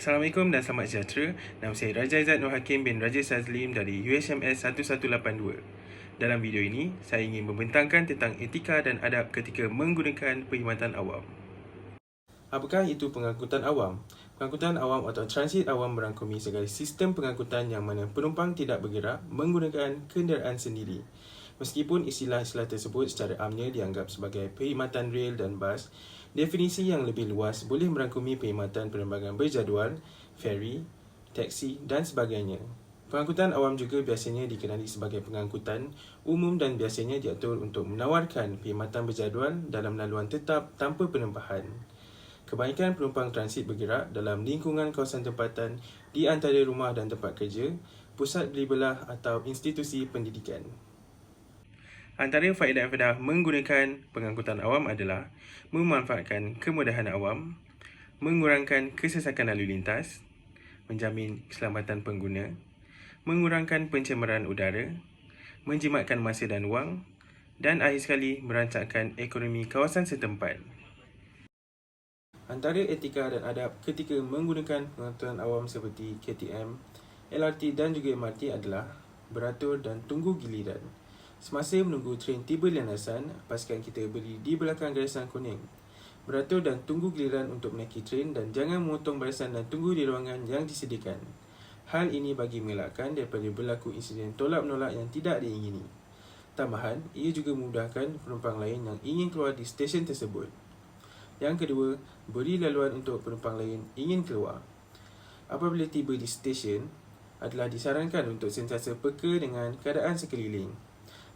Assalamualaikum dan selamat sejahtera. Nama saya Raja Izzat Nur Hakim bin Raja Sazlim dari USMS 1182. Dalam video ini, saya ingin membentangkan tentang etika dan adab ketika menggunakan perkhidmatan awam. Apakah itu pengangkutan awam? Pengangkutan awam atau transit awam merangkumi segala sistem pengangkutan yang mana penumpang tidak bergerak menggunakan kenderaan sendiri. Meskipun istilah-istilah tersebut secara amnya dianggap sebagai perkhidmatan rel dan bas, definisi yang lebih luas boleh merangkumi perkhidmatan penerbangan berjadual, feri, teksi dan sebagainya. Pengangkutan awam juga biasanya dikenali sebagai pengangkutan umum dan biasanya diatur untuk menawarkan perkhidmatan berjadual dalam laluan tetap tanpa penempahan. Kebanyakan penumpang transit bergerak dalam lingkungan kawasan tempatan di antara rumah dan tempat kerja, pusat beli belah atau institusi pendidikan. Antara faedah-faedah menggunakan pengangkutan awam adalah memanfaatkan kemudahan awam, mengurangkan kesesakan lalu lintas, menjamin keselamatan pengguna, mengurangkan pencemaran udara, menjimatkan masa dan wang, dan akhir sekali merancangkan ekonomi kawasan setempat. Antara etika dan adab ketika menggunakan pengangkutan awam seperti KTM, LRT dan juga MRT adalah beratur dan tunggu giliran. Semasa menunggu tren tiba landasan, pastikan kita berdiri di belakang garisan kuning. Beratur dan tunggu giliran untuk menaiki tren dan jangan memotong barisan dan tunggu di ruangan yang disediakan. Hal ini bagi mengelakkan daripada berlaku insiden tolak-menolak yang tidak diingini. Tambahan, ia juga memudahkan penumpang lain yang ingin keluar di stesen tersebut. Yang kedua, beri laluan untuk penumpang lain ingin keluar. Apabila tiba di stesen, adalah disarankan untuk sentiasa peka dengan keadaan sekeliling.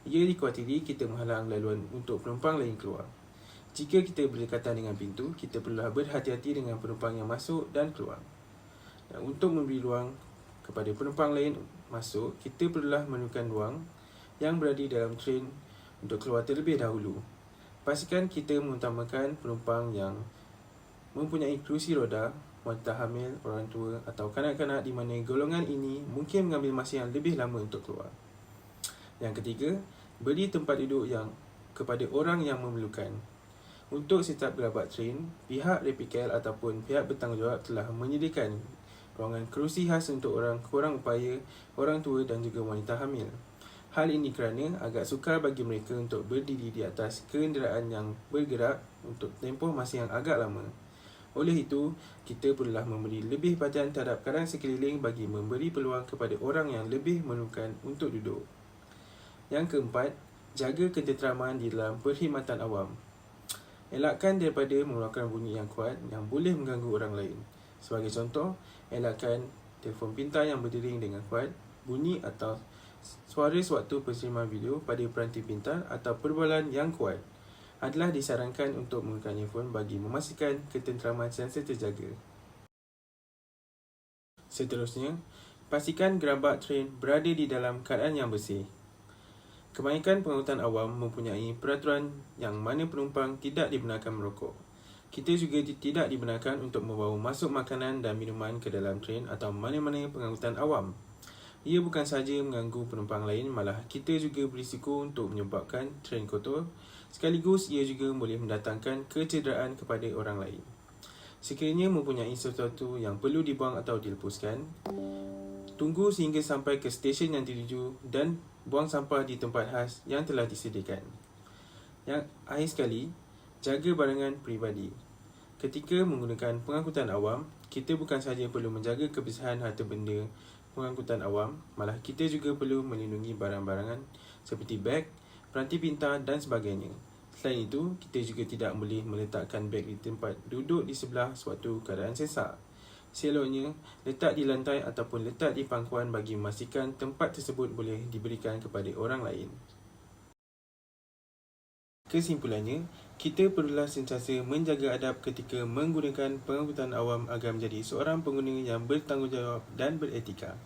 Ia dikuatiri kita menghalang laluan untuk penumpang lain keluar. Jika kita berdekatan dengan pintu, kita perlulah berhati-hati dengan penumpang yang masuk dan keluar. Dan untuk memberi ruang kepada penumpang lain masuk, kita perlulah menemukan ruang yang berada dalam tren untuk keluar terlebih dahulu. Pastikan kita mengutamakan penumpang yang mempunyai kerusi roda, wanita hamil, orang tua atau kanak-kanak di mana golongan ini mungkin mengambil masa yang lebih lama untuk keluar. Yang ketiga, beri tempat duduk yang kepada orang yang memerlukan. Untuk setiap gerabat tren, pihak RAPIKL ataupun pihak bertanggungjawab telah menyediakan ruangan kerusi khas untuk orang kurang upaya, orang tua dan juga wanita hamil. Hal ini kerana agak sukar bagi mereka untuk berdiri di atas kenderaan yang bergerak untuk tempoh masa yang agak lama. Oleh itu, kita perlulah memberi lebih perhatian terhadap keadaan sekeliling bagi memberi peluang kepada orang yang lebih memerlukan untuk duduk. Yang keempat, jaga ketenteraman di dalam perkhidmatan awam. Elakkan daripada mengeluarkan bunyi yang kuat yang boleh mengganggu orang lain. Sebagai contoh, elakkan telefon pintar yang berdering dengan kuat, bunyi atau suara sewaktu perseriman video pada peranti pintar atau perbualan yang kuat. Adalah disarankan untuk menggunakan earphone bagi memastikan ketenteraman sentiasa terjaga. Seterusnya, pastikan gerabat tren berada di dalam keadaan yang bersih. Kebanyakan pengangkutan awam mempunyai peraturan yang mana penumpang tidak dibenarkan merokok. Kita juga tidak dibenarkan untuk membawa masuk makanan dan minuman ke dalam tren atau mana-mana pengangkutan awam. Ia bukan sahaja mengganggu penumpang lain, malah kita juga berisiko untuk menyebabkan tren kotor. Sekaligus ia juga boleh mendatangkan kecederaan kepada orang lain. Sekiranya mempunyai sesuatu yang perlu dibuang atau dilepaskan, tunggu sehingga sampai ke stesen yang dituju dan buang sampah di tempat khas yang telah disediakan. Yang akhir sekali, jaga barangan peribadi. Ketika menggunakan pengangkutan awam, kita bukan sahaja perlu menjaga kebersihan harta benda pengangkutan awam, malah kita juga perlu melindungi barang-barangan seperti beg, peranti pintar dan sebagainya. Selain itu, kita juga tidak boleh meletakkan beg di tempat duduk di sebelah sewaktu keadaan sesak. Seloknya, letak di lantai ataupun letak di pangkuan bagi memastikan tempat tersebut boleh diberikan kepada orang lain. Kesimpulannya, kita perlulah sentiasa menjaga adab ketika menggunakan pengangkutan awam agar menjadi seorang pengguna yang bertanggungjawab dan beretika.